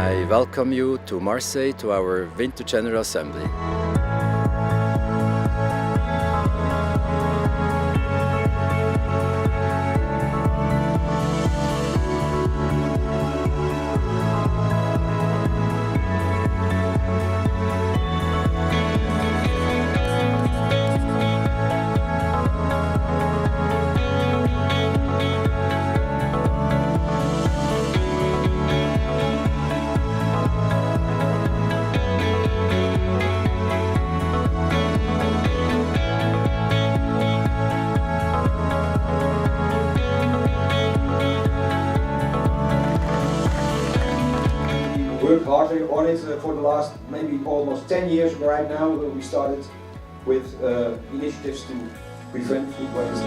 I welcome you to Marseille to our Winter General Assembly. Worked hard on it for the last maybe almost 10 years right now. We started with initiatives to prevent food waste.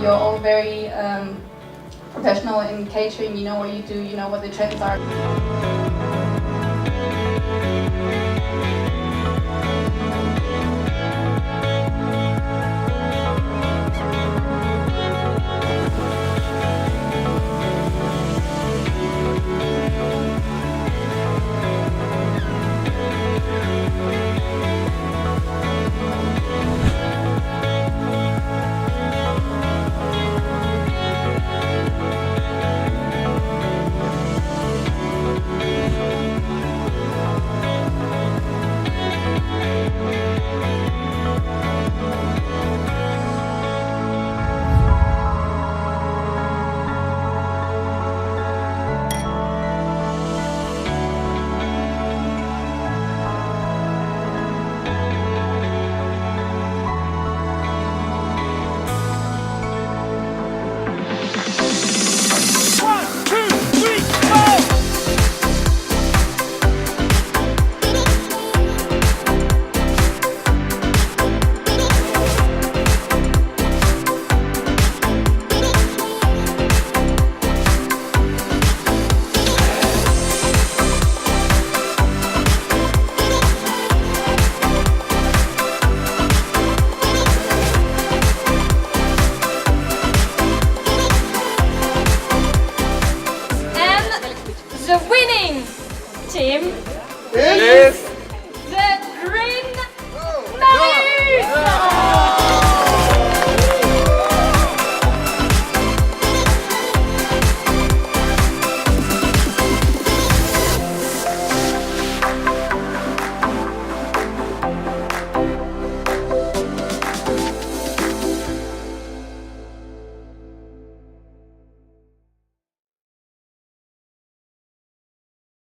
You're all very professional in catering, you know what you do, you know what the trends are.